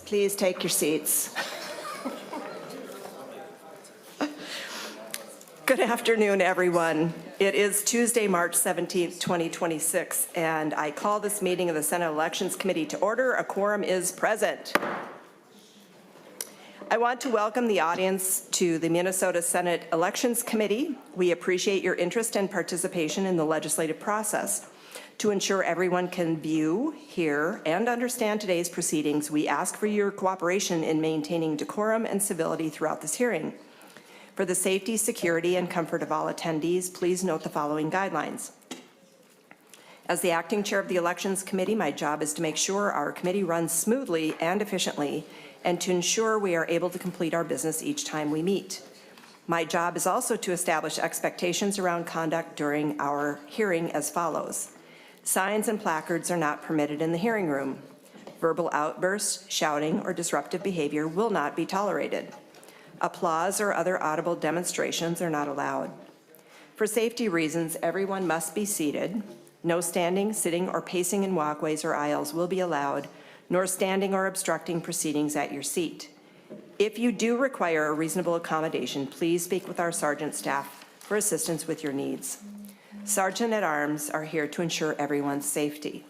Please take your seats. Good afternoon, everyone. It is Tuesday, March 17th, 2026, and I call this meeting of the Senate Elections Committee to order. A quorum is present. I want to welcome the audience to the Minnesota Senate Elections Committee. We appreciate your interest and participation in the legislative process. To ensure everyone can view, hear, and understand today's proceedings, we ask for your cooperation in maintaining decorum and civility throughout this hearing. For the safety, security, and comfort of all attendees, please note the following guidelines. As the acting chair of the Elections Committee, my job is to make sure our committee runs smoothly and efficiently, and to ensure we are able to complete our business each time we meet. My job is also to establish expectations around conduct during our hearing as follows. Signs and placards are not permitted in the hearing room. Verbal outbursts, shouting, or disruptive behavior will not be tolerated. Applause or other audible demonstrations are not allowed. For safety reasons, everyone must be seated. No standing, sitting, or pacing in walkways or aisles will be allowed, nor standing or obstructing proceedings at your seat. If you do require a reasonable accommodation, please speak with our sergeant staff for assistance with your needs. Sergeant-at-Arms are here to ensure everyone's safety.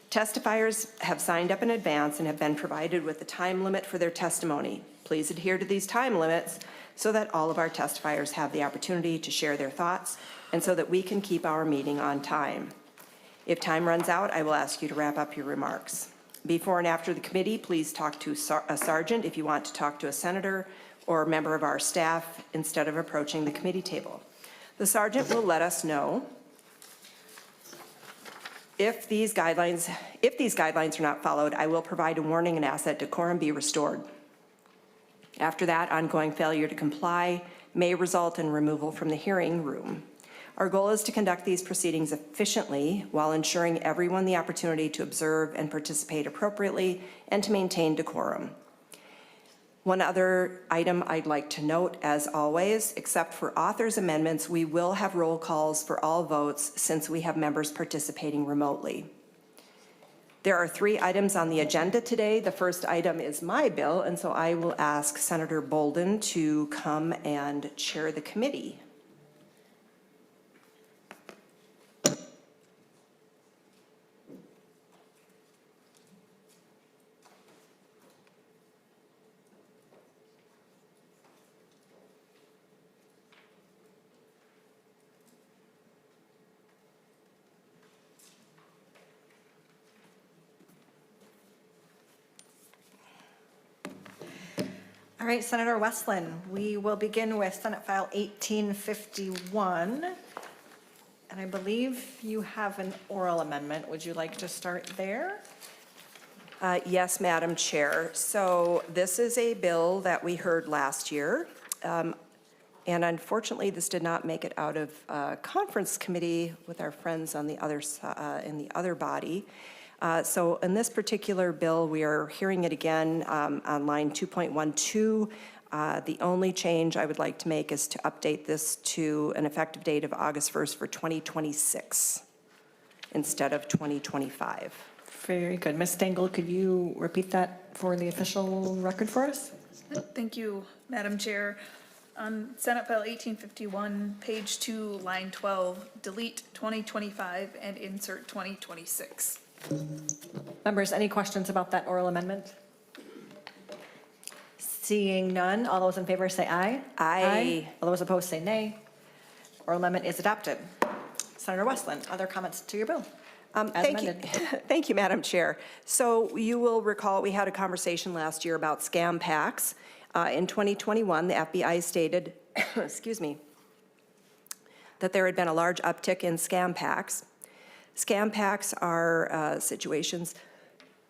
Testifiers have signed up in advance and have been provided with a time limit for their testimony. Please adhere to these time limits so that all of our testifiers have the opportunity to share their thoughts and so that we can keep our meeting on time. If time runs out, I will ask you to wrap up your remarks. Before and after the committee, please talk to a sergeant if you want to talk to a senator or a member of our staff instead of approaching the committee table. The sergeant will let us know if these guidelines are not followed. I will provide a warning and ask that decorum be restored. After that, ongoing failure to comply may result in removal from the hearing room. Our goal is to conduct these proceedings efficiently while ensuring everyone the opportunity to observe and participate appropriately and to maintain decorum. One other item I'd like to note, as always, except for authors' amendments, we will have roll calls for all votes since we have members participating remotely. There are 3 items on the agenda today. The first item is my bill, and so I will ask Senator Boldon to come and chair the committee. All right, Senator Westlin, we will begin with Senate File 1851. And I believe you have an oral amendment. Would you like to start there? Yes, Madam Chair. So this is a bill that we heard last year. And unfortunately, this did not make it out of conference committee with our friends on the other in the other body. So in this particular bill, we are hearing it again on line 2.12. The only change I would like to make is to update this to an effective date of August 1st for 2026 instead of 2025. Very good. Ms. Stengel, could you repeat that for the official record for us? Thank you, Madam Chair. On Senate File 1851, page 2, line 12, delete 2025 and insert 2026. Members, any questions about that oral amendment? Seeing none, all those in favor say aye. Aye. All those opposed say nay. Oral amendment is adopted. Senator Westlin, other comments to your bill? Thank you, Madam Chair. So you will recall we had a conversation last year about scam packs. In 2021, the FBI stated, excuse me, that there had been a large uptick in scam packs. Scam packs are situations,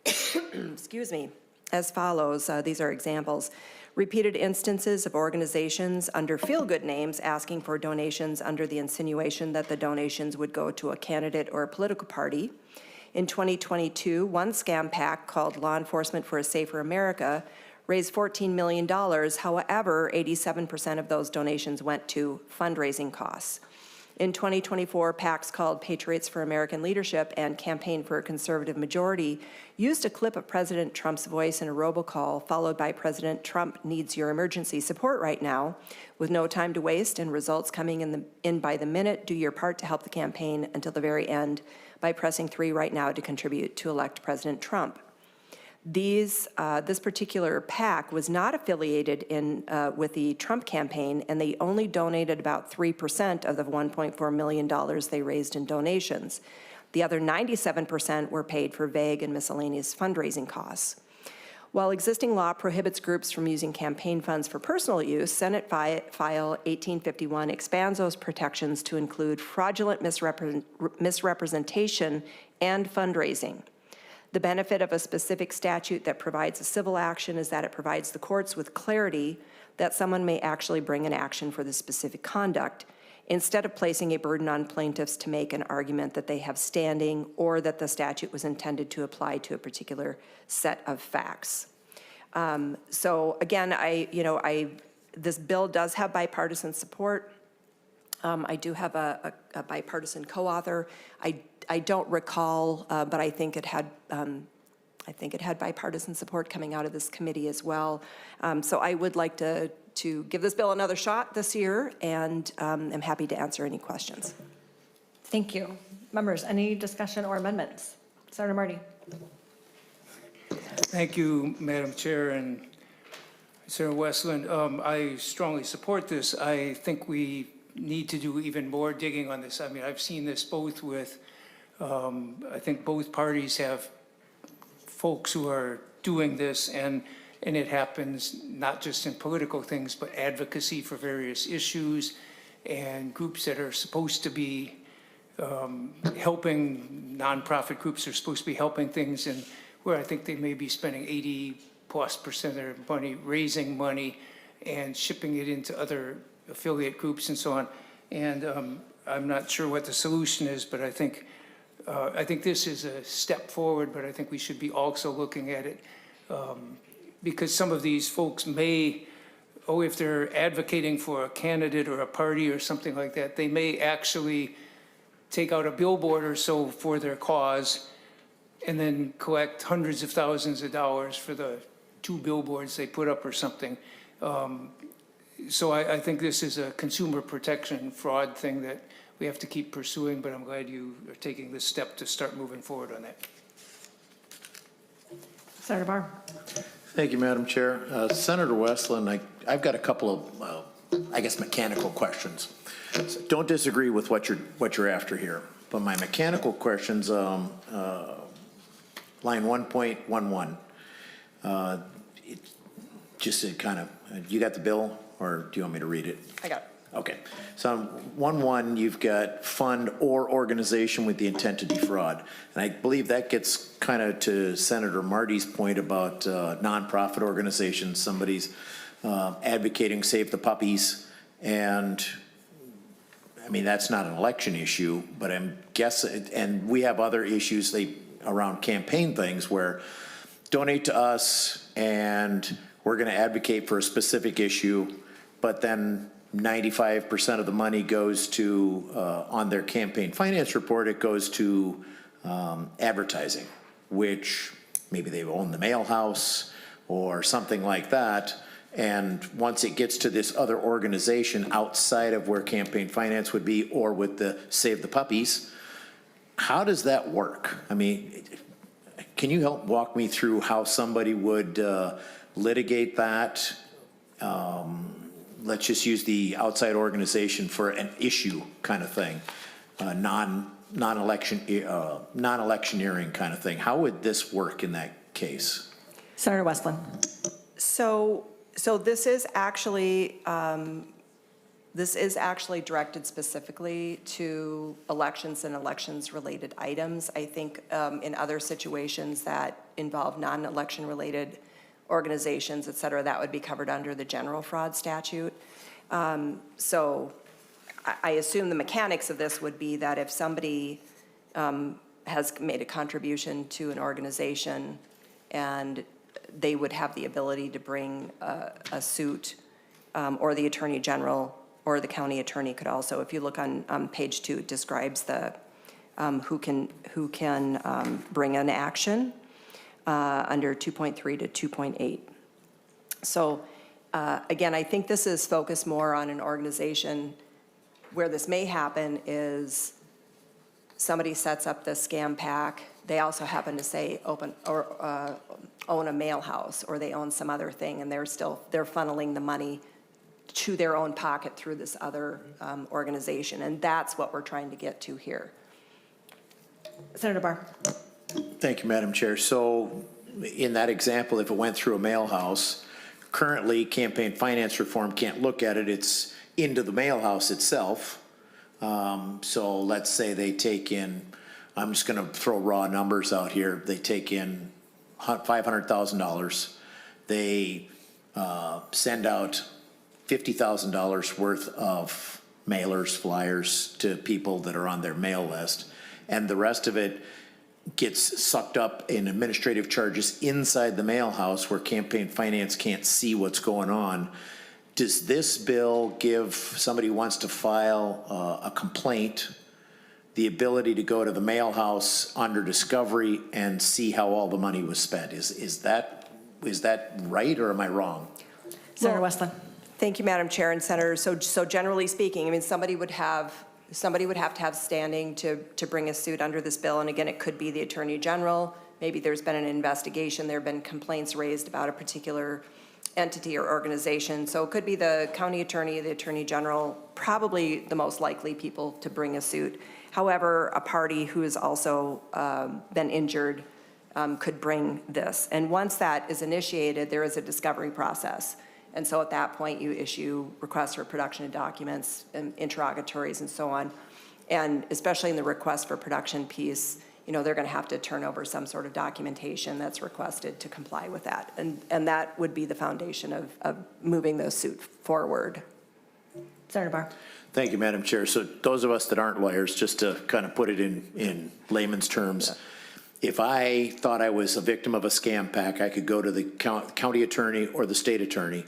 excuse me, as follows. These are examples. Repeated instances of organizations under feel-good names asking for donations under the insinuation that the donations would go to a candidate or a political party. In 2022, one scam pack called Law Enforcement for a Safer America raised $14 million. However, 87% of those donations went to fundraising costs. In 2024, PACs called Patriots for American Leadership and Campaign for a Conservative Majority used a clip of President Trump's voice in a robocall, followed by President Trump needs your emergency support right now. With no time to waste and results coming in by the minute, do your part to help the campaign until the very end by pressing 3 right now to contribute to elect President Trump. This particular PAC was not affiliated with the Trump campaign, and they only donated about 3% of the $1.4 million they raised in donations. The other 97% were paid for vague and miscellaneous fundraising costs. While existing law prohibits groups from using campaign funds for personal use, Senate File 1851 expands those protections to include fraudulent misrepresentation and fundraising. The benefit of a specific statute that provides a civil action is that it provides the courts with clarity that someone may actually bring an action for the specific conduct, instead of placing a burden on plaintiffs to make an argument that they have standing or that the statute was intended to apply to a particular set of facts. So again, this bill does have bipartisan support. I do have a bipartisan co-author. I don't recall, but I think it had bipartisan support coming out of this committee as well. So I would like to give this bill another shot this year, and am happy to answer any questions. Thank you. Members, any discussion or amendments? Senator Marty. Thank you, Madam Chair and Senator Westlin. I strongly support this. I think we need to do even more digging on this. I mean, I've seen this both with, I think both parties have folks who are doing this, and it happens not just in political things, but advocacy for various issues and groups that are supposed to be helping, nonprofit groups are supposed to be helping things, and where I think they may be spending 80+% of their money raising money and shipping it into other affiliate groups and so on. And I'm not sure what the solution is, but I think this is a step forward, but I think we should be also looking at it because some of these folks may, if they're advocating for a candidate or a party or something like that, they may actually take out a billboard or so for their cause and then collect hundreds of thousands of dollars for the 2 billboards they put up or something. So I think this is a consumer protection fraud thing that we have to keep pursuing, but I'm glad you are taking this step to start moving forward on that. Senator Barr. Thank you, Madam Chair. Senator Westlin, I've got a couple of, I guess, mechanical questions. So don't disagree with what you're after here, but my mechanical questions, line 1.11, just to kind of, you got the bill, or do you want me to read it? I got it. Okay. So 1.1, you've got fund or organization with the intent to defraud. And I believe that gets kind of to Senator Marty's point about nonprofit organizations. Somebody's advocating Save the Puppies. And I mean, that's not an election issue, but I'm guessing, and we have other issues around campaign things where donate to us and we're going to advocate for a specific issue, but then 95% of the money goes to, on their campaign finance report, it goes to advertising, which maybe they own the mail house or something like that. And once it gets to this other organization outside of where campaign finance would be, or with the Save the Puppies, how does that work? I mean, can you help walk me through how somebody would litigate that? Let's just use the outside organization for an issue kind of thing, non-electioneering kind of thing. How would this work in that case? Senator Westlin. So this is actually directed specifically to elections and elections-related items. I think in other situations that involve non-election related organizations, et cetera, that would be covered under the general fraud statute. So I assume the mechanics of this would be that if somebody has made a contribution to an organization and they would have the ability to bring a suit, or the Attorney General or the county attorney could also, if you look on page 2, it describes the, who can bring an action under 2.3 to 2.8. So again, I think this is focused more on an organization. Where this may happen is somebody sets up the scam pack. They also happen to say open or own a mail house, or they own some other thing, and they're funneling the money to their own pocket through this other organization, and that's what we're trying to get to here. Senator Barr. Thank you, Madam Chair. So in that example, if it went through a mail house, currently campaign finance reform can't look at it. It's into the mail house itself. So let's say they take in, I'm just going to throw raw numbers out here. They take in $500,000. They send out $50,000 worth of mailers, flyers to people that are on their mail list. And the rest of it gets sucked up in administrative charges inside the mail house where campaign finance can't see what's going on. Does this bill give somebody who wants to file a complaint the ability to go to the mail house under discovery and see how all the money was spent? Is that right, or am I wrong? Senator Westlin. Thank you, Madam Chair and Senator. So generally speaking, I mean, somebody would have to have standing to bring a suit under this bill. And again, it could be the Attorney General. Maybe there's been an investigation. There have been complaints raised about a particular entity or organization. So it could be the county attorney, the Attorney General, probably the most likely people to bring a suit. However, a party who has also been injured could bring this. And once that is initiated, there is a discovery process. And so at that point, you issue requests for production of documents and interrogatories and so on. And especially in the request for production piece, you know, they're going to have to turn over some sort of documentation that's requested to comply with that. And that would be the foundation of moving the suit forward. Senator Barr. Thank you, Madam Chair. So those of us that aren't lawyers, just to kind of put it in layman's terms, if I thought I was a victim of a scam pack, I could go to the county attorney or the state attorney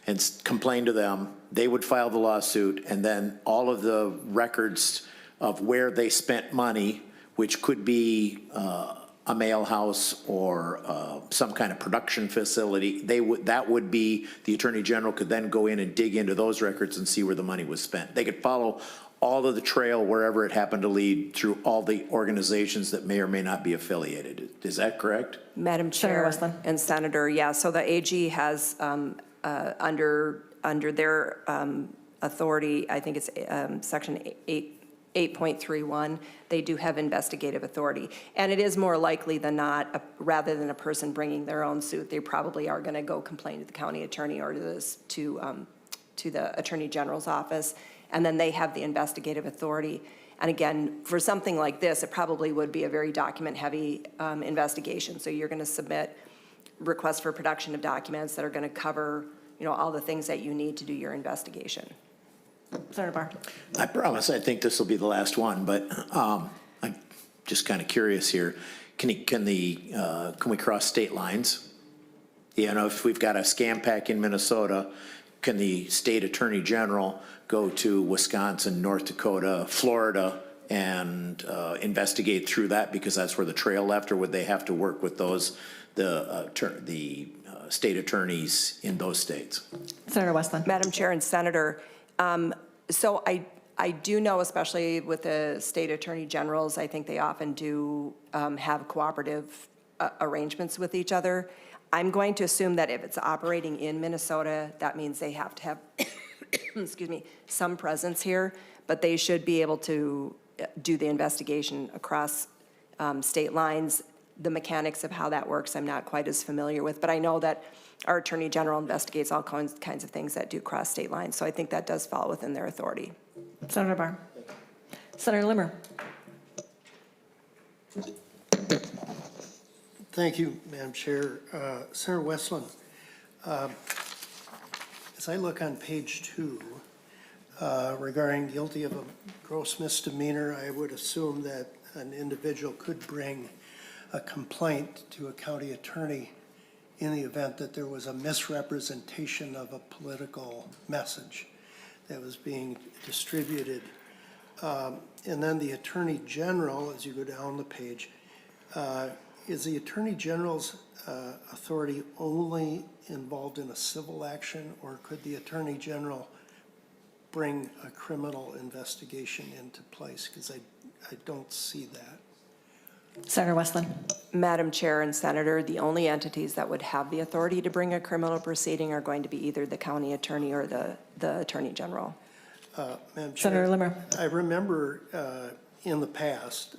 and complain to them. They would file the lawsuit, and then all of the records of where they spent money, which could be a mail house or some kind of production facility, that would be, the Attorney General could then go in and dig into those records and see where the money was spent. They could follow all of the trail wherever it happened to lead through all the organizations that may or may not be affiliated. Is that correct? Madam Chair Senator Westlin. and Senator, yeah, so the AG has under their authority, I think it's section 8.31, they do have investigative authority. And it is more likely than not, rather than a person bringing their own suit, they probably are going to go complain to the county attorney or to the Attorney General's office, and then they have the investigative authority. And again, for something like this, it probably would be a very document-heavy investigation. So you're going to submit requests for production of documents that are going to cover, you know, all the things that you need to do your investigation. Senator Barr. I promise I think this will be the last one, but I'm just kind of curious here. Can we cross state lines? You know, if we've got a scam pack in Minnesota, can the state attorney general go to Wisconsin, North Dakota, Florida, and investigate through that because that's where the trail left, or would they have to work with the state attorneys in those states? Senator Westlin. Madam Chair and Senator, so I do know, especially with the state attorney generals, I think they often do have cooperative arrangements with each other. I'm going to assume that if it's operating in Minnesota, that means they have to have, excuse me, some presence here, but they should be able to do the investigation across state lines. The mechanics of how that works, I'm not quite as familiar with, but I know that our Attorney General investigates all kinds of things that do cross state lines, so I think that does fall within their authority. Senator Barr. Senator Limmer. Thank you, Madam Chair. Senator Westlin, as I look on page 2, regarding guilty of a gross misdemeanor, I would assume that an individual could bring a complaint to a county attorney in the event that there was a misrepresentation of a political message. that was being distributed. And then the Attorney General, as you go down the page, is the Attorney General's authority only involved in a civil action, or could the Attorney General bring a criminal investigation into place? Because I don't see that. Senator Westlin. Madam Chair and Senator, the only entities that would have the authority to bring a criminal proceeding are going to be either the county attorney or the Attorney General. Madam Chair, Senator Limmer. I remember in the past,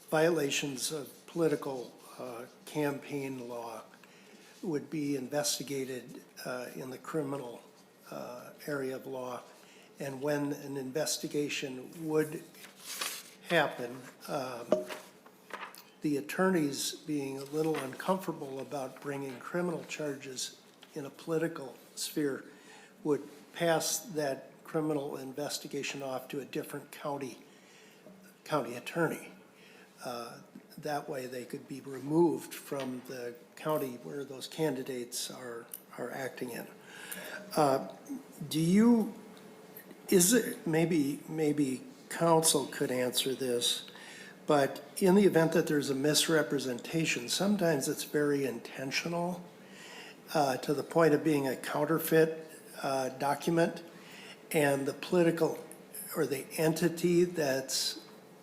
violations of political campaign law would be investigated in the criminal area of law. And when an investigation would happen, the attorneys being a little uncomfortable about bringing criminal charges in a political sphere would pass that criminal investigation off to a different county attorney. That way they could be removed from the county where those candidates are acting in. Is it, maybe counsel could answer this, but in the event that there's a misrepresentation, sometimes it's very intentional to the point of being a counterfeit document, and the political or the entity that's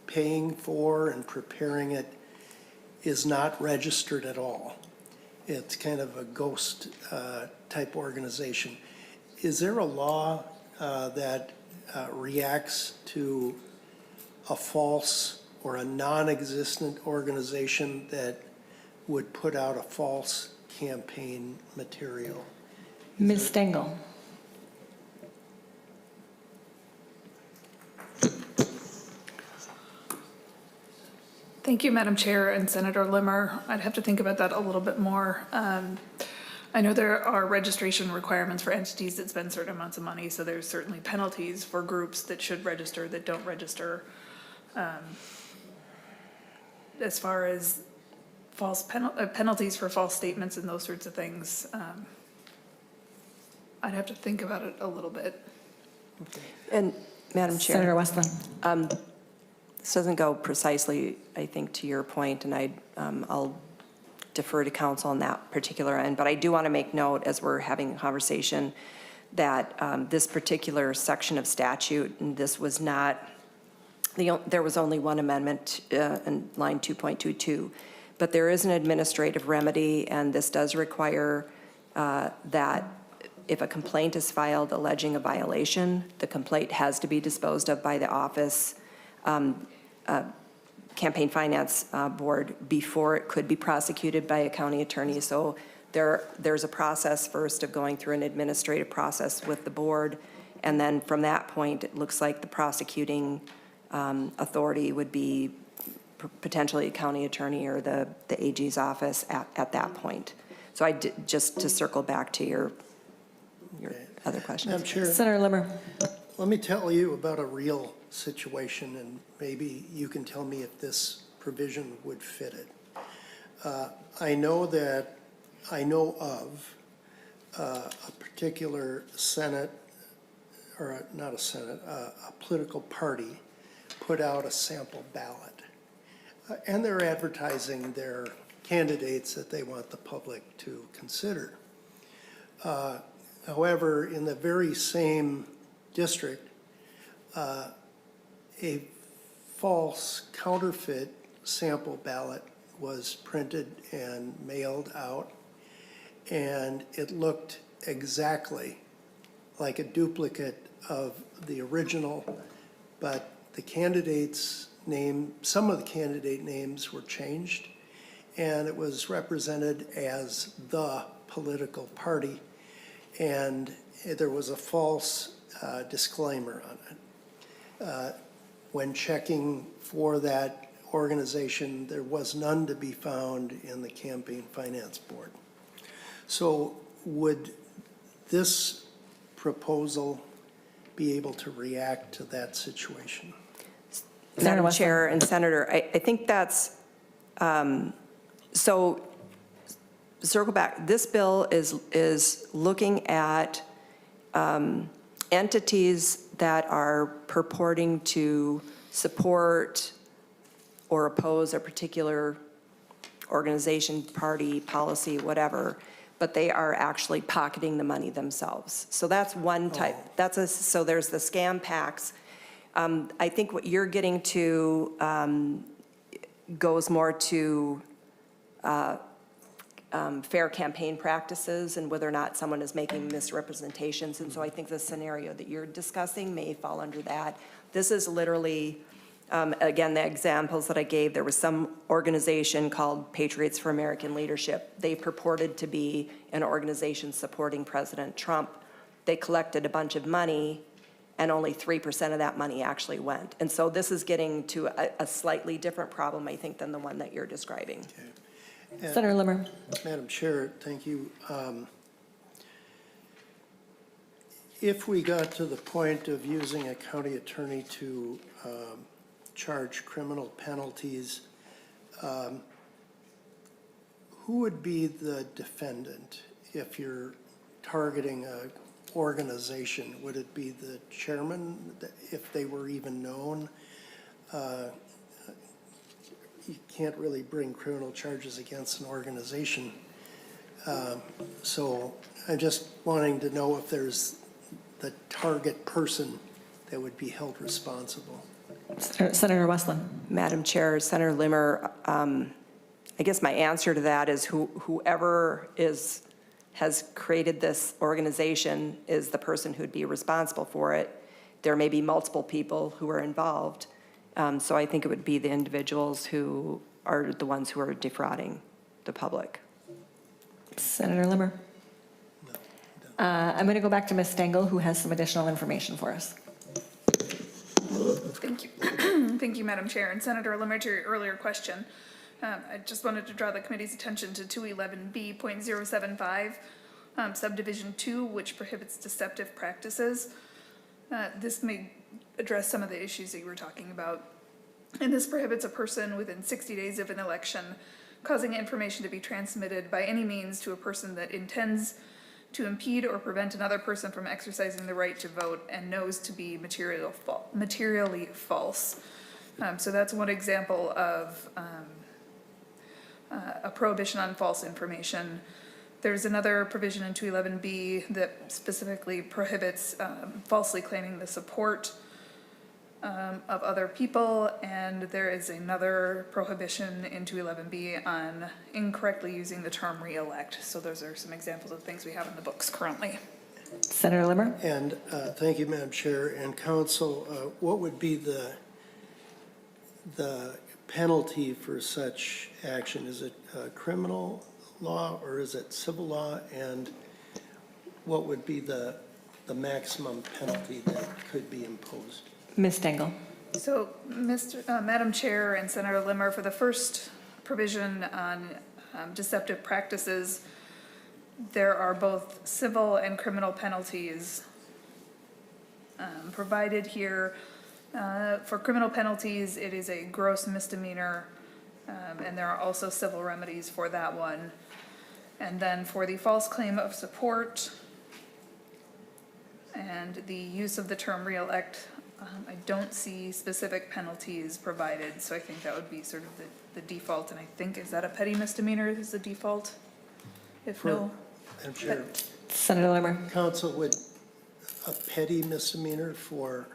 paying for and preparing it is not registered at all. It's kind of a ghost type organization. Is there a law that reacts to a false or a non-existent organization that would put out a false campaign material? Ms. Stengel. Thank you, Madam Chair and Senator Limmer. I'd have to think about that a little bit more. I know there are registration requirements for entities that spend certain amounts of money, so there's certainly penalties for groups that should register that don't register. As far as false penalties for false statements and those sorts of things, I'd have to think about it a little bit. And Madam Chair. Senator Westlin. This doesn't go precisely, I think, to your point, and I'll defer to counsel on that particular end, but I do want to make note as we're having a conversation that this particular section of statute, and this was not, there was only one amendment in line 2.22, but there is an administrative remedy, and this does require that if a complaint is filed alleging a violation, the complaint has to be disposed of by the office campaign finance board before it could be prosecuted by a county attorney. So there's a process first of going through an administrative process with the board, and then from that point, it looks like the prosecuting authority would be potentially a county attorney or the AG's office at that point. So just to circle back to your other questions. Madam Chair, Senator Limmer. let me tell you about a real situation, and maybe you can tell me if this provision would fit it. I know of a particular Senate, or not a Senate, a political party put out a sample ballot. And they're advertising their candidates that they want the public to consider. However, in the very same district, a false counterfeit sample ballot was printed and mailed out, and it looked exactly like a duplicate of the original, but the candidate's name, some of the candidate names were changed, and it was represented as the political party, and there was a false disclaimer on it. When checking for that organization, there was none to be found in the Campaign Finance Board. So would this proposal be able to react to that situation? Madam Westlin. Chair and Senator, I think that's, so circle back. This bill is looking at entities that are purporting to support or oppose a particular organization, party, policy, whatever, but they are actually pocketing the money themselves. So that's one type, so there's the scam packs. I think what you're getting to goes more to fair campaign practices and whether or not someone is making misrepresentations. And so I think the scenario that you're discussing may fall under that. This is literally, again, the examples that I gave, there was some organization called Patriots for American Leadership. They purported to be an organization supporting President Trump. They collected a bunch of money, and only 3% of that money actually went. And so this is getting to a slightly different problem, I think, than the one that you're describing. Senator Limmer. Madam Chair, thank you. If we got to the point of using a county attorney to charge criminal penalties, who would be the defendant if you're targeting a organization? Would it be the chairman, if they were even known? You can't really bring criminal charges against an organization. So I'm just wanting to know if there's the target person that would be held responsible. Senator Westlin. Madam Chair, Senator Limmer, I guess my answer to that is whoever has created this organization is the person who'd be responsible for it. There may be multiple people who are involved. So I think it would be the individuals who are the ones who are defrauding the public. Senator Limmer. I'm going to go back to Ms. Stengel, who has some additional information for us. Thank you. Thank you, Madam Chair. And Senator Limmer, to your earlier question, I just wanted to draw the committee's attention to 211B.075, subdivision 2, which prohibits deceptive practices. This may address some of the issues that you were talking about. And this prohibits a person within 60 days of an election causing information to be transmitted by any means to a person that intends to impede or prevent another person from exercising the right to vote and knows to be materially false. So that's one example of a prohibition on false information. There's another provision in 211B that specifically prohibits falsely claiming the support of other people, and there is another prohibition in 211B on incorrectly using the term re-elect. So those are some examples of things we have in the books currently. Senator Limmer. And thank you, Madam Chair and Council. What would be the penalty for such action? Is it criminal law or is it civil law? And what would be the maximum penalty that could be imposed? Ms. Stengel. So, Madam Chair and Senator Limmer, for the first provision on deceptive practices, there are both civil and criminal penalties provided here. For criminal penalties, it is a gross misdemeanor, and there are also civil remedies for that one. And then for the false claim of support and the use of the term re-elect, I don't see specific penalties provided, so I think that would be sort of the default, and I think, is that a petty misdemeanor is the default? If no. Madam Chair, Senator Limmer. Council, would a petty misdemeanor for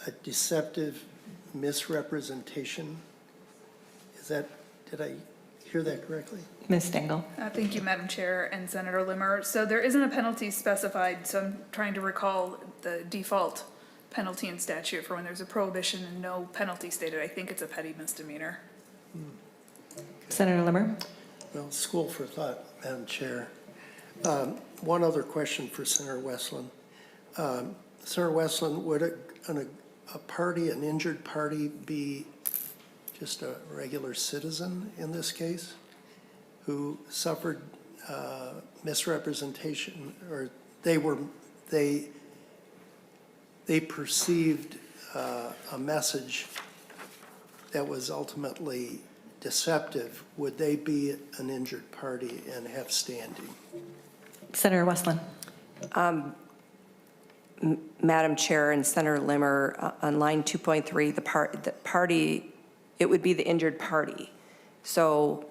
a deceptive misrepresentation, did I hear that correctly? Ms. Stengel. Thank you, Madam Chair and Senator Limmer. So there isn't a penalty specified, so I'm trying to recall the default penalty in statute for when there's a prohibition and no penalty stated. I think it's a petty misdemeanor. Senator Limmer. Well, school for thought, Madam Chair. One other question for Senator Westlin. Senator Westlin, would a party, an injured party, be just a regular citizen in this case who suffered misrepresentation, or they perceived a message that was ultimately deceptive? Would they be an injured party and have standing? Senator Westlin. Madam Chair and Senator Limmer, on line 2.3, the party, it would be the injured party. So,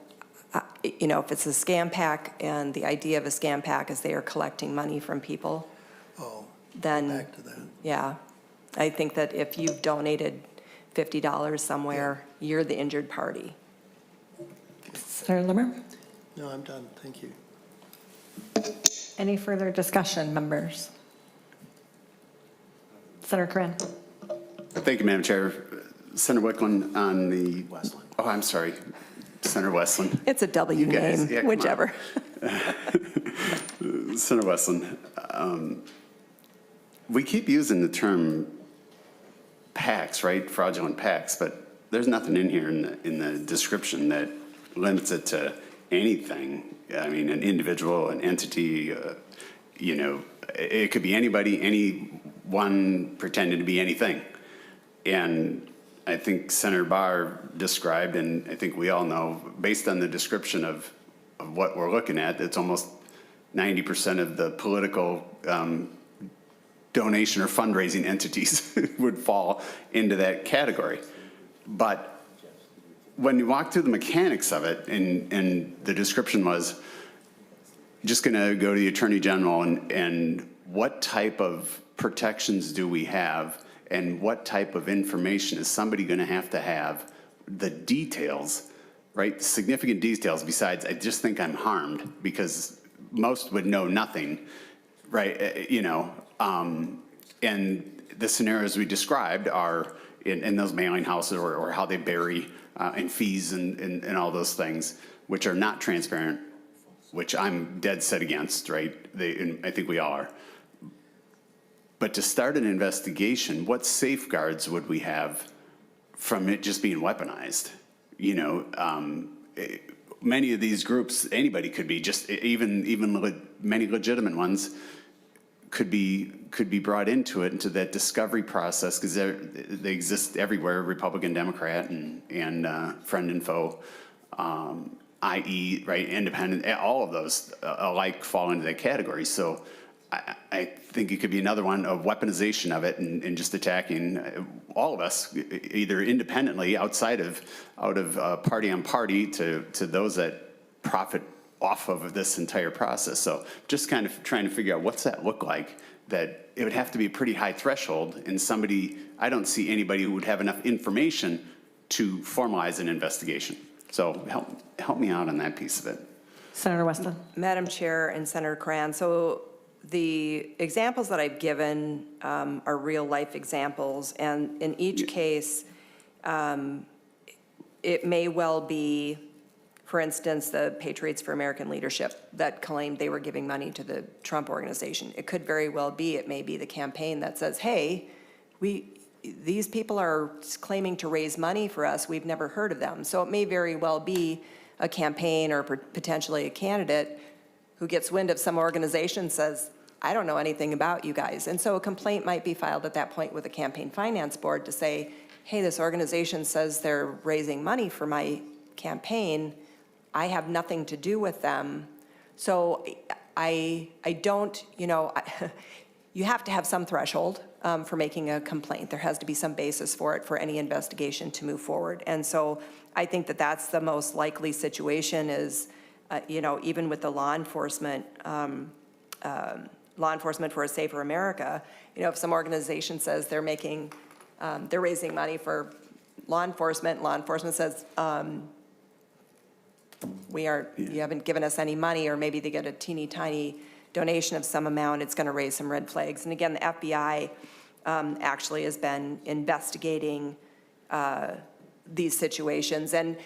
you know, if it's a scam pack and the idea of a scam pack is they are collecting money from people, Oh, then, back to that. yeah. I think that if you've donated $50 somewhere, you're the injured party. Senator Limmer? No, I'm done. Thank you. Any further discussion, members? Senator Koran? Thank you, Madam Chair. Senator Wicklund on the. Westlin. Oh, I'm sorry. Senator Westlin. It's a W You guys, name, yeah, come on. whichever. Senator Westlin. We keep using the term PACs, right? Fraudulent PACs, but there's nothing in here in the description that limits it to anything. I mean, an individual, an entity, you know, it could be anybody, anyone pretending to be anything. And I think Senator Barr described, and I think we all know, based on the description of what we're looking at, it's almost 90% of the political donation or fundraising entities would fall into that category. But when you walk through the mechanics of it, and the description was just going to go to the Attorney General and what type of protections do we have, and what type of information is somebody going to have, the details, right? Significant details besides, I just think I'm harmed, because most would know nothing, right? You know, and the scenarios we described are in those mailing houses, or how they bury and fees and all those things, which are not transparent, which I'm dead set against, right? And I think we all are. But to start an investigation, what safeguards would we have from it just being weaponized? You know, many of these groups, anybody could be, just even many legitimate ones could be brought into it, into that discovery process, because they exist everywhere, Republican, Democrat, and friend and foe, IE, right, independent, all of those alike fall into that category. So I think it could be another one of weaponization of it, and just attacking all of us, either independently, out of party on party, to those that profit off of this entire process. So just kind of trying to figure out, what's that look like? That it would have to be a pretty high threshold, and I don't see anybody who would have enough information to formalize an investigation. So help me out on that piece of it. Senator Westlin? Madam Chair and Senator Cran, so the examples that I've given are real-life examples, and in each case, it may well be, for instance, the Patriots for American Leadership that claimed they were giving money to the Trump organization. It could very well be, it may be the campaign that says, hey, these people are claiming to raise money for us, we've never heard of them. So it may very well be a campaign or potentially a candidate who gets wind of some organization, says, I don't know anything about you guys. And so a complaint might be filed at that point with the campaign finance board to say, hey, this organization says they're raising money for my campaign. I have nothing to do with them. So I don't, you know, you have to have some threshold for making a complaint. There has to be some basis for it for any investigation to move forward. And so I think that that's the most likely situation is, you know, even with the law enforcement for a Safer America, you know, if some organization says they're raising money for law enforcement says, you haven't given us any money, or maybe they get a teeny tiny donation of some amount, it's gonna raise some red flags. And again, the FBI actually has been investigating these situations. And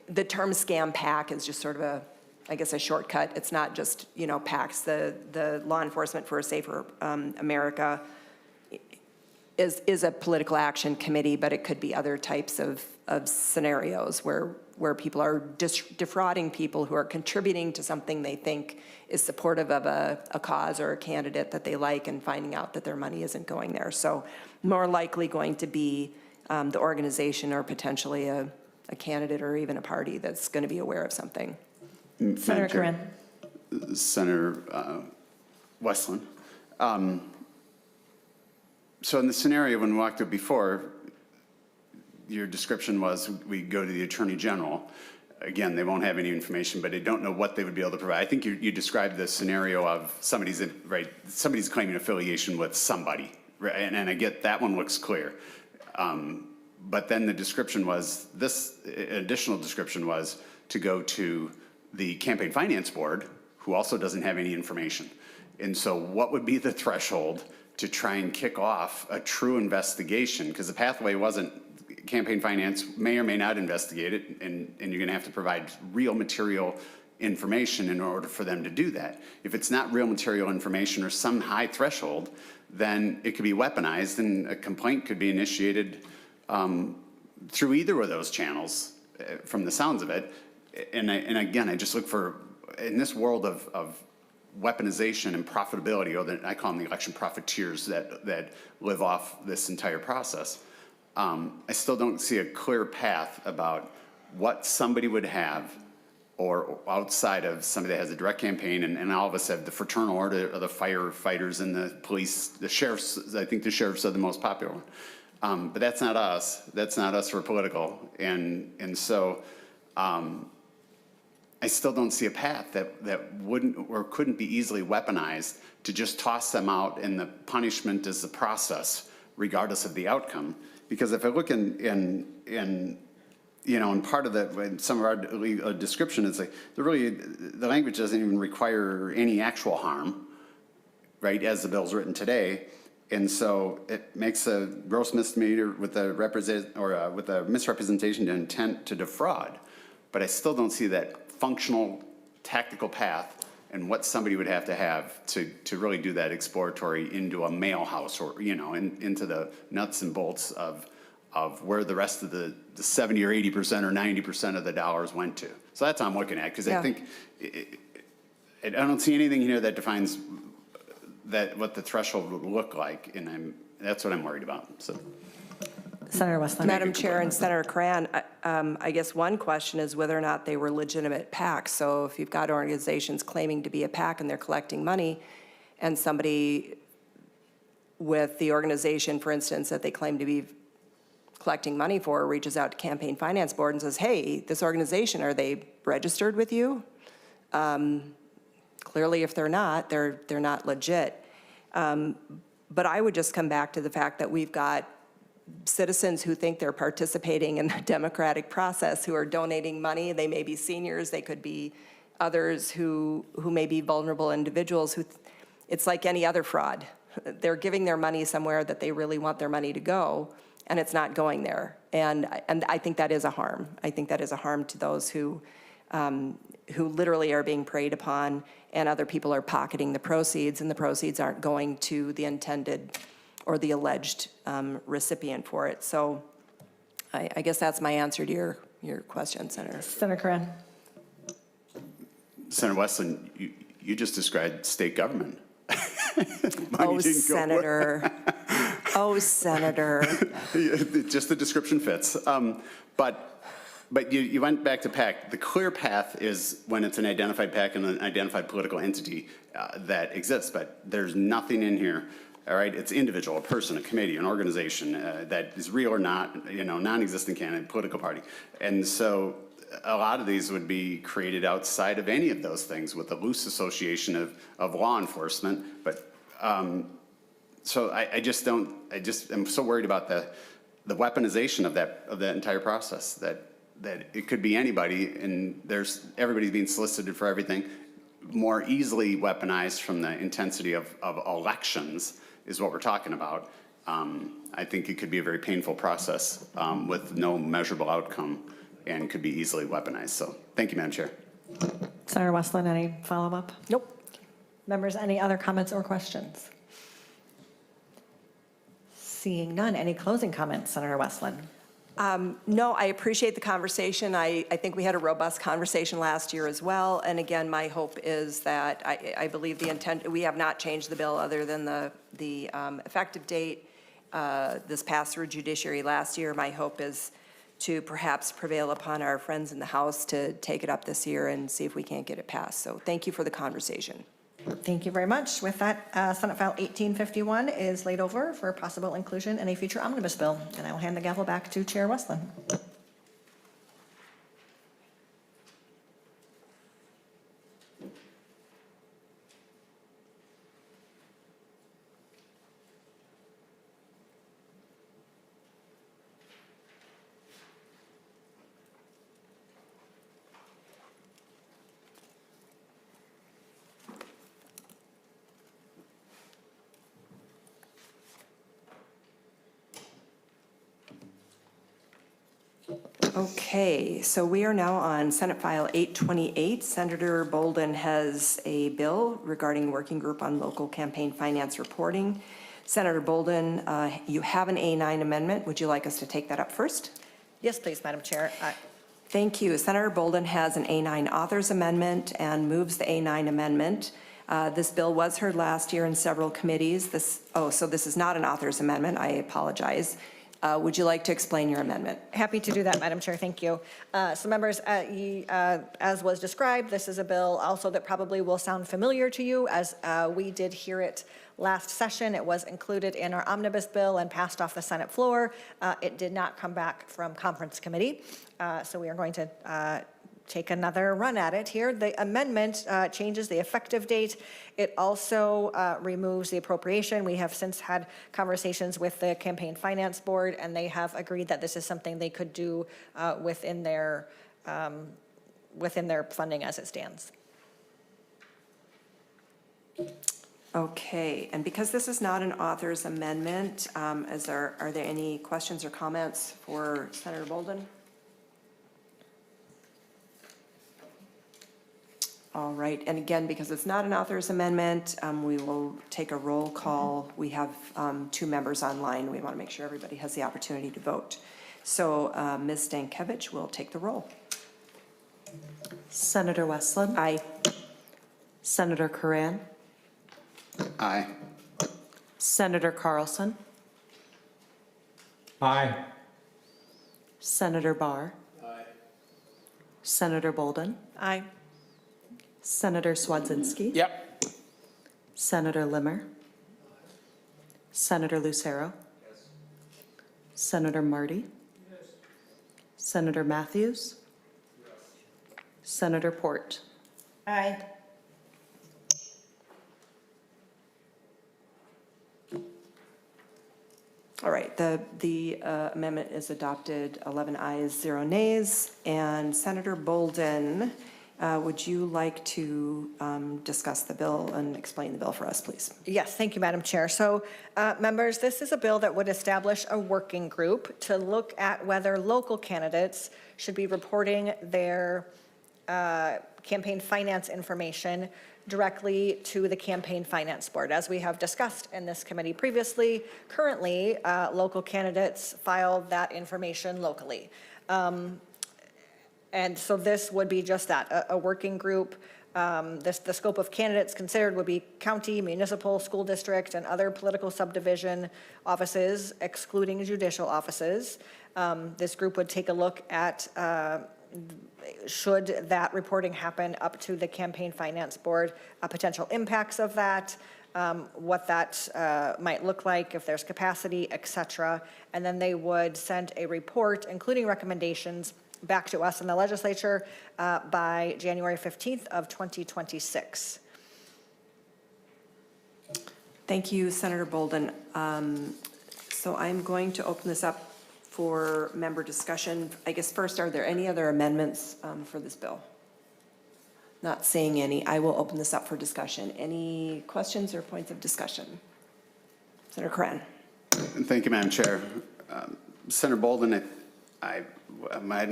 the term scam pack is just sort of I guess a shortcut. It's not just, you know, PACs. The Law Enforcement for a Safer America is a political action committee, but it could be other types of scenarios where people are defrauding people who are contributing to something they think is supportive of a cause or a candidate that they like, and finding out that their money isn't going there. So more likely going to be the organization, or potentially a candidate or even a party that's going to be aware of something. Senator Corinne. Senator Westlin, So in the scenario when we walked up before, your description was we go to the Attorney General. Again, they won't have any information, but they don't know what they would be able to provide. I think you described the scenario of somebody's claiming affiliation with somebody, right? And I get that one looks clear. But then the description was, this additional description was to go to the Campaign Finance Board, who also doesn't have any information. And so what would be the threshold to try and kick off a true investigation? Because the pathway wasn't, campaign finance may or may not investigate it, and you're going to have to provide real material information in order for them to do that. If it's not real material information or some high threshold, then it could be weaponized, and a complaint could be initiated through either of those channels, from the sounds of it. And again, I just look for, in this world of weaponization and profitability, or that I call them the election profiteers that live off this entire process. I still don't see a clear path about what somebody would have, or outside of somebody that has a direct campaign, and all of us have the fraternal order of the firefighters and the police, the sheriffs. I think the sheriffs are the most popular one. But that's not us. That's not us for political. And so I still don't see a path that wouldn't or couldn't be easily weaponized to just toss them out, and the punishment is the process, regardless of the outcome. Because if I look in part of in some of our description, it's like the language doesn't even require any actual harm, right? As the bill's written today, and so it makes a gross misdemeanor with a misrepresentation to intent to defraud. But I still don't see that functional, tactical path and what somebody would have to really do that exploratory into a mail house, or, into the nuts and bolts of where the rest of the 70 or 80% or 90% of the dollars went to. So that's what I'm looking at, because I think I don't see anything here that defines what the threshold would look like, and that's what I'm worried about. So. Senator Westlin. Madam Chair and Senator Koran, I guess one question is whether or not they were legitimate PACs. So if you've got organizations claiming to be a PAC and they're collecting money, and somebody with the organization, for instance, that they claim to be collecting money for reaches out to Campaign Finance Board and says, hey, this organization, are they registered with you? Clearly, if they're not, they're not legit. But I would just come back to the fact that we've got citizens who think they're participating in the democratic process, who are donating money. They may be seniors, they could be others who may be vulnerable individuals who, it's like any other fraud. They're giving their money somewhere that they really want their money to go, and it's not going there. And I think that is a harm. I think that is a harm to those who literally are being preyed upon, and other people are pocketing the proceeds, and the proceeds aren't going to the intended or the alleged recipient for it. So I guess that's my answer to your question, Senator. Senator Koran. Senator Westlin, you just described state government. Oh, Senator. Oh, Senator. Just the description fits. But you went back to PAC. The clear path is when it's an identified PAC and an identified political entity that exists, but there's nothing in here. All right, it's individual, a person, a committee, an organization that is real or not, non-existent candidate, political party. And so a lot of these would be created outside of any of those things with a loose association of law enforcement. But so I'm so worried about the weaponization of that entire process, that it could be anybody, and everybody's being solicited for everything, more easily weaponized from the intensity of elections is what we're talking about. I think it could be a very painful process with no measurable outcome, and could be easily weaponized. So thank you, Madam Chair. Senator Westlin, any follow-up? Nope. Members, any other comments or questions? Seeing none, any closing comments, Senator Westlin? No, I appreciate the conversation. I think we had a robust conversation last year as well. And again, my hope is that I believe the intent, we have not changed the bill other than the effective date. This passed through judiciary last year. My hope is to perhaps prevail upon our friends in the House to take it up this year and see if we can't get it passed. So thank you for the conversation. Thank you very much. With that, Senate File 1851 is laid over for possible inclusion in a future omnibus bill. And I will hand the gavel back to Chair Westlin. Okay, so we are now on Senate File 828. Senator Boldon has a bill regarding working group on local campaign finance reporting. Senator Boldon, you have an A9 amendment. Would you like us to take that up first? Yes, please, Madam Chair. Thank you. Senator Boldon has an A9 authors amendment and moves the A9 amendment. This bill was heard last year in several committees. So this is not an authors amendment. I apologize. Would you like to explain your amendment? Happy to do that, Madam Chair. Thank you. So members, as was described, this is a bill also that probably will sound familiar to you, as we did hear it last session. It was included in our omnibus bill and passed off the Senate floor. It did not come back from conference committee. So we are going to take another run at it here. The amendment changes the effective date. It also removes the appropriation. We have since had conversations with the Campaign Finance Board, and they have agreed that this is something they could do within their funding as it stands. Okay, and because this is not an author's amendment, are there any questions or comments for Senator Boldon? All right, and again, because it's not an author's amendment, we will take a roll call. We have 2 members online. We want to make sure everybody has the opportunity to vote. So Ms. Stankiewicz will take the roll. Senator Westlin? Aye. Senator Koran? Aye. Senator Carlson? Aye. Senator Barr? Aye. Senator Boldon? Aye. Senator Swedzinski? Yep. Senator Limmer? Senator Lucero? Senator Marty? Senator Matthews? Senator Port? Aye. All right, the amendment is adopted, 11 ayes, 0 nays. And Senator Boldon, would you like to discuss the bill and explain the bill for us, please? Yes, thank you, Madam Chair. So, members, this is a bill that would establish a working group to look at whether local candidates should be reporting their campaign finance information directly to the Campaign Finance Board. As we have discussed in this committee previously, currently, local candidates file that information locally. And so this would be just that, a working group. The scope of candidates considered would be county, municipal, school district, and other political subdivision offices, excluding judicial offices. This group would take a look at should that reporting happen up to the Campaign Finance Board, potential impacts of that, what that might look like, if there's capacity, et cetera. And then they would send a report, including recommendations, back to us in the legislature by January 15th of 2026. Thank you, Senator Boldon. So I'm going to open this up for member discussion. I guess first, are there any other amendments for this bill? Not seeing any. I will open this up for discussion. Any questions or points of discussion? Senator Koran. Thank you, Madam Chair. Senator Boldon, I'm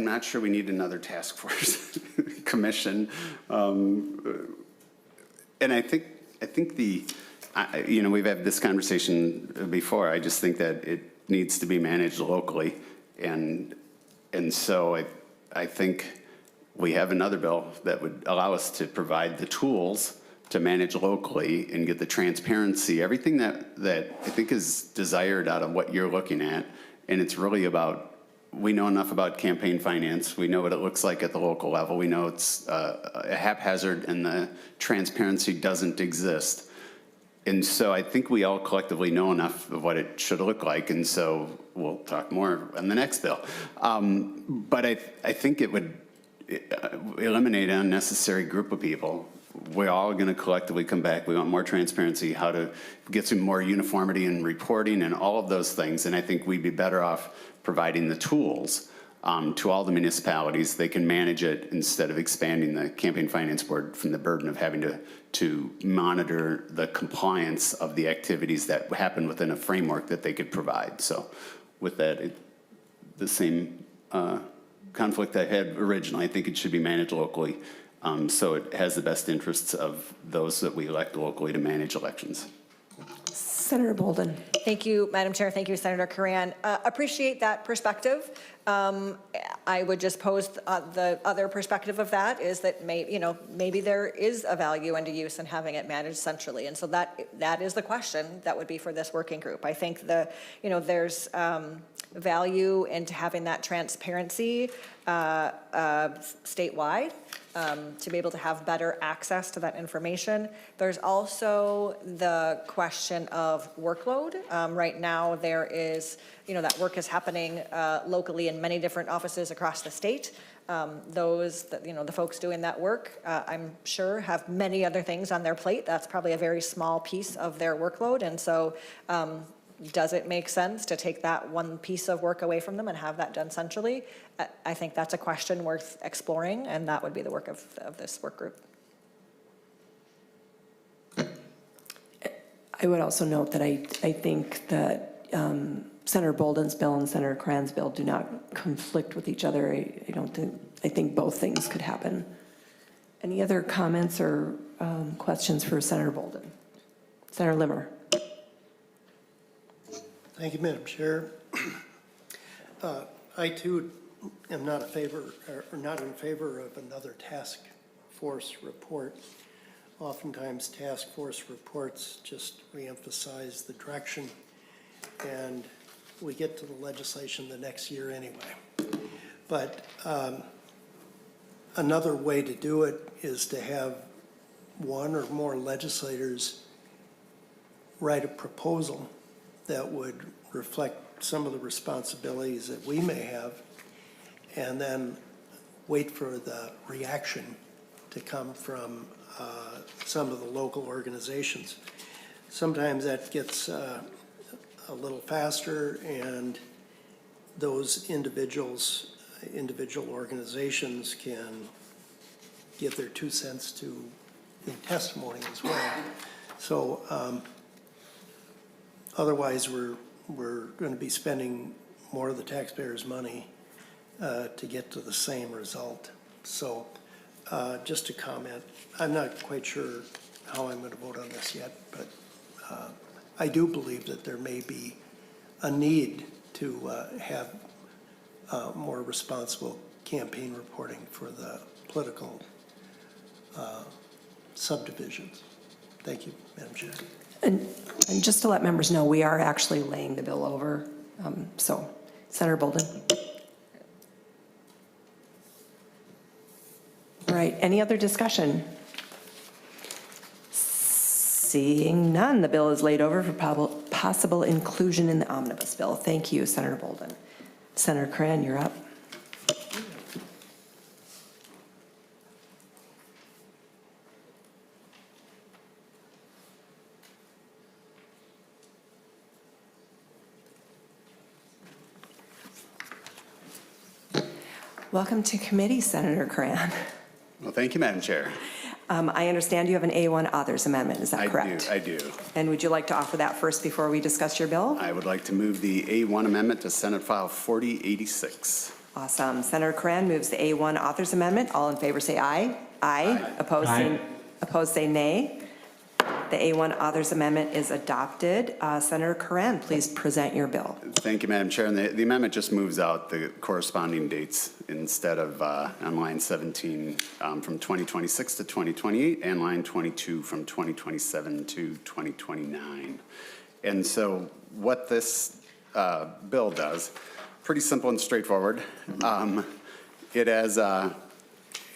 not sure we need another task force commission. And I think we've had this conversation before. I just think that it needs to be managed locally. And so I think we have another bill that would allow us to provide the tools to manage locally and get the transparency, everything that I think is desired out of what you're looking at. And it's really about we know enough about campaign finance. We know what it looks like at the local level. We know it's a haphazard and the transparency doesn't exist. And so I think we all collectively know enough of what it should look like, and so we'll talk more on the next bill. But I think it would eliminate an unnecessary group of people. We're all going to collectively come back. We want more transparency, how to get some more uniformity in reporting and all of those things. And I think we'd be better off providing the tools to all the municipalities. They can manage it instead of expanding the campaign finance board from the burden of having to monitor the compliance of the activities that happen within a framework that they could provide. So with that, the same conflict I had originally, I think it should be managed locally. So it has the best interests of those that we elect locally to manage elections. Senator Boldon. Thank you, Madam Chair. Thank you, Senator Koran. Appreciate that perspective. I would just pose the other perspective of that is that maybe there is a value and a use in having it managed centrally, and so that is the question that would be for this working group. I think there's value into having that transparency statewide. To be able to have better access to that information. There's also the question of workload. Right now there is, that work is happening locally in many different offices across the state. The folks doing that work, I'm sure have many other things on their plate. That's probably a very small piece of their workload. And so does it make sense to take that one piece of work away from them and have that done centrally? I think that's a question worth exploring, and that would be the work of this work group. I would also note that I think that Senator Boldon's bill and Senator Koran's bill do not conflict with each other. I think both things could happen. Any other comments or questions for Senator Boldon? Senator Limmer. Thank you, Madam Chair. I too am not in favor of another task force report. Oftentimes task force reports just reemphasize the direction, and we get to the legislation the next year anyway. But another way to do it is to have one or more legislators write a proposal that would reflect some of the responsibilities that we may have, and then wait for the reaction to come from some of the local organizations. Sometimes that gets a little faster, and those individual organizations can give their 2 cents in testimony as well. So otherwise, we're going to be spending more of the taxpayers' money to get to the same result. So just to comment, I'm not quite sure how I'm going to vote on this yet, but I do believe that there may be a need to have more responsible campaign reporting for the political subdivisions. Thank you, Madam Chair. And just to let members know, we are actually laying the bill over. So, Senator Boldon. All right, any other discussion? Seeing none, the bill is laid over for possible inclusion in the omnibus bill. Thank you, Senator Boldon. Senator Koran, you're up. Welcome to committee, Senator Koran. Well, thank you, Madam Chair. I understand you have an A1 authors amendment, is that correct? I do. And would you like to offer that first before we discuss your bill? I would like to move the A1 amendment to Senate File 4086. Awesome. Senator Koran moves the A1 authors amendment. All in favor say aye. Aye. Opposed say nay. The A1 authors amendment is adopted. Senator Koran, please present your bill. Thank you, Madam Chair. And the amendment just moves out the corresponding dates instead of on line 17 from 2026 to 2028 and line 22 from 2027 to 2029. And so what this bill does pretty simple and straightforward. It has,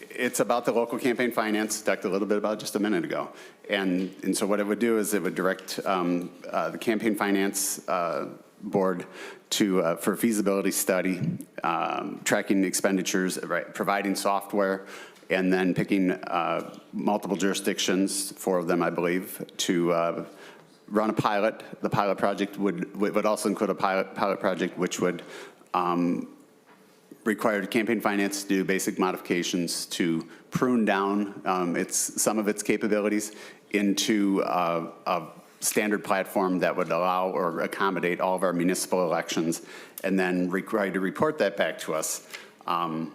it's about the local campaign finance, talked a little bit about just a minute ago. And so what it would do is it would direct the campaign finance board to, for feasibility study, tracking expenditures, right, providing software, and then picking multiple jurisdictions, 4 of them, I believe, to run a pilot. The pilot project would also include a pilot project which would require campaign finance to do basic modifications to prune down some of its capabilities into a standard platform that would allow or accommodate all of our municipal elections, and then required to report that back to us in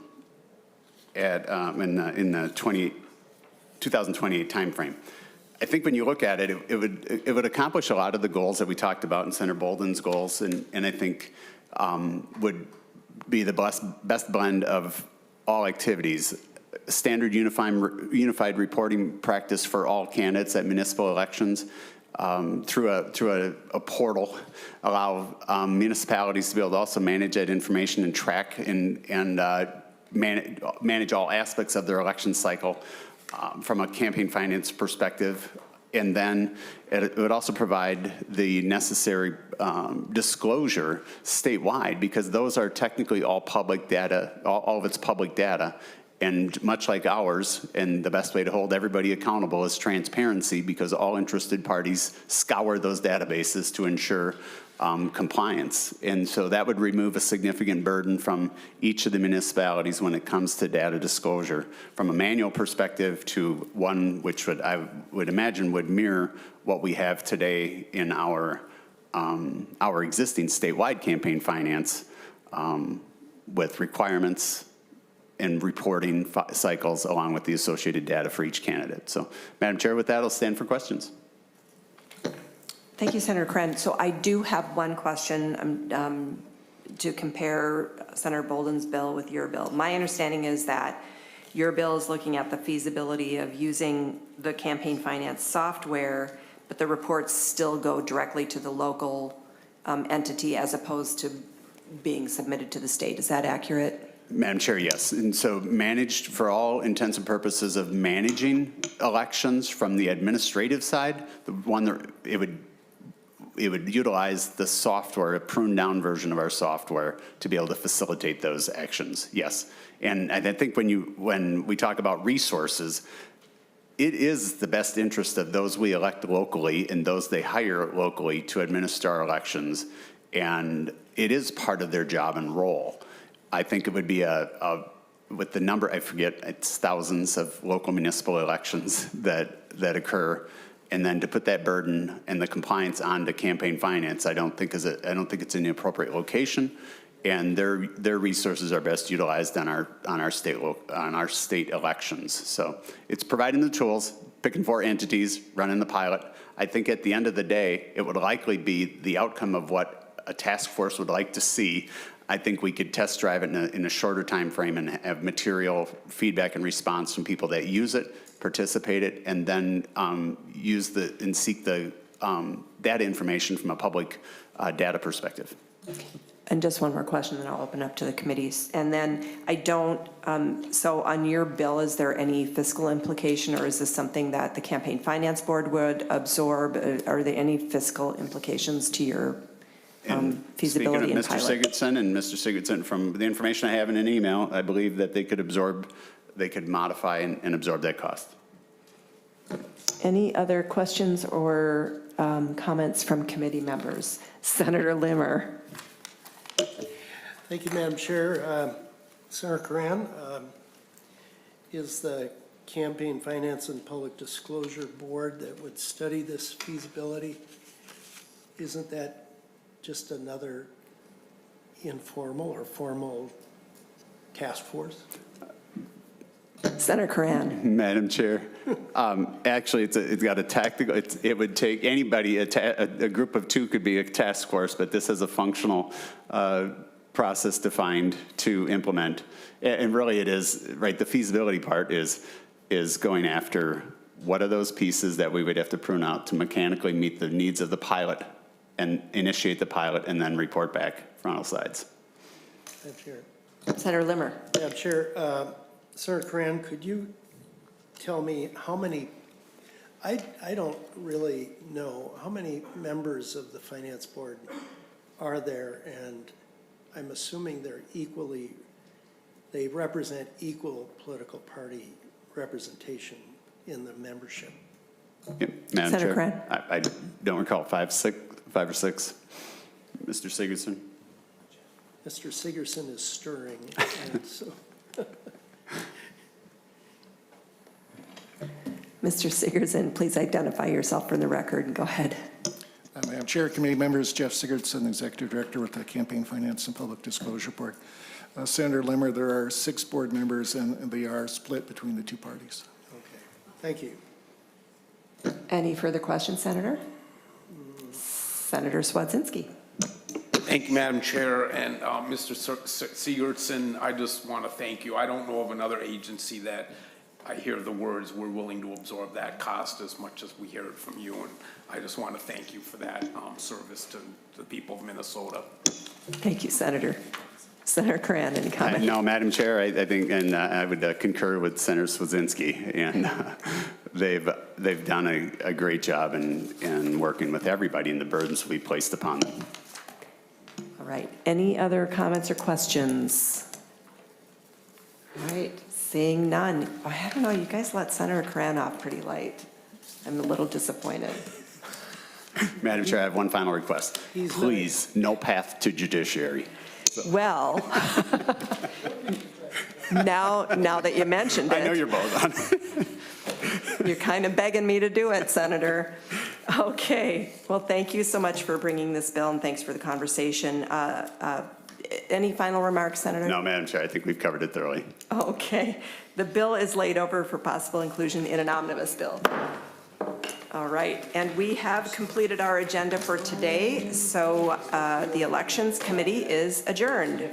the 2028 timeframe. I think when you look at it, it would accomplish a lot of the goals that we talked about in Senator Boldon's goals, and I think would be the best blend of all activities. Standard unified reporting practice for all candidates at municipal elections through a portal, allow municipalities to be able to also manage that information and track and manage all aspects of their election cycle from a campaign finance perspective. And then it would also provide the necessary disclosure statewide, because those are technically all public data, all of it's public data. And much like ours, and the best way to hold everybody accountable is transparency, because all interested parties scour those databases to ensure compliance. And so that would remove a significant burden from each of the municipalities when it comes to data disclosure, from a manual perspective to one which I would imagine would mirror what we have today in our existing statewide campaign finance, with requirements and reporting cycles along with the associated data for each candidate. So, Madam Chair, with that, I'll stand for questions. Thank you, Senator Koren. So I do have one question to compare Senator Boldon's bill with your bill. My understanding is that your bill is looking at the feasibility of using the campaign finance software, but the reports still go directly to the local entity as opposed to being submitted to the state. Is that accurate? Madam Chair, yes. And so managed, for all intents and purposes of managing elections from the administrative side, the one that it would utilize the software, a pruned down version of our software, to be able to facilitate those actions, yes. And I think when we talk about resources, it is the best interest of those we elect locally and those they hire locally to administer our elections, and it is part of their job and role. I think it would be with the number, I forget, it's thousands of local municipal elections that occur, and then to put that burden and the compliance onto campaign finance, I don't think it's in the appropriate location, and their resources are best utilized on our state elections. So it's providing the tools, picking 4 entities, running the pilot. I think at the end of the day, it would likely be the outcome of what a task force would like to see. I think we could test drive it in a shorter time frame and have material feedback and response from people that use it, participate it, and then seek the data information from a public data perspective. And just one more question, then I'll open up to the committees. And then so on your bill, is there any fiscal implication, or is this something that the Campaign Finance Board would absorb? Are there any fiscal implications to your feasibility and pilot? Speaking of Mr. Sigurdson, from the information I have in an email, I believe that they could modify and absorb that cost. Any other questions or comments from committee members? Senator Limmer. Thank you, Madam Chair. Senator Koran, is the Campaign Finance and Public Disclosure Board that would study this feasibility, isn't that just another informal or formal task force? Senator Koran. Madam Chair, actually, it's got a tactical. It would take anybody. A group of 2 could be a task force, but this has a functional process defined to implement. And really, it is right. The feasibility part is going after what are those pieces that we would have to prune out to mechanically meet the needs of the pilot, and initiate the pilot, and then report back from all sides. Madam Chair. Senator Limmer. Madam Chair, Senator Koran, could you tell me how many, I don't really know, how many members of the Finance Board are there? And I'm assuming they're equally, they represent equal political party representation in the membership. Yeah, Madam Senator Chair, I don't recall, five or six. Mr. Sigurdson? Mr. Sigerson is stirring, and so. Mr. Sigurdson, please identify yourself for the record and go ahead. Madam Chair, committee members, Jeff Sigurdson, Executive Director with the Campaign Finance and Public Disclosure Board. Senator Limmer, there are 6 board members and they are split between the two parties. Okay, thank you. Any further questions, Senator? Senator Swedzinski. Thank you, Madam Chair. And Mr. Sigurdson, I just want to thank you. I don't know of another agency that I hear the words, we're willing to absorb that cost as much as we hear it from you. And I just want to thank you for that service to the people of Minnesota. Thank you, Senator. Senator Koran, any comment? No, Madam Chair, I think, and I would concur with Senator Swedzinski, and they've done a great job in working with everybody and the burdens we placed upon them. All right. Any other comments or questions? All right. Seeing none. I don't know. You guys let Senator Koran off pretty light. I'm a little disappointed. Madam Chair, I have one final request. He's Please, no path to judiciary. Well, now that you mentioned it. I know you're both on. You're kind of begging me to do it, Senator. Okay. Well, thank you so much for bringing this bill, and thanks for the conversation. Any final remarks, Senator? No, Madam Chair, I think we've covered it thoroughly. Okay. The bill is laid over for possible inclusion in an omnibus bill. All right. And we have completed our agenda for today, so the Elections Committee is adjourned.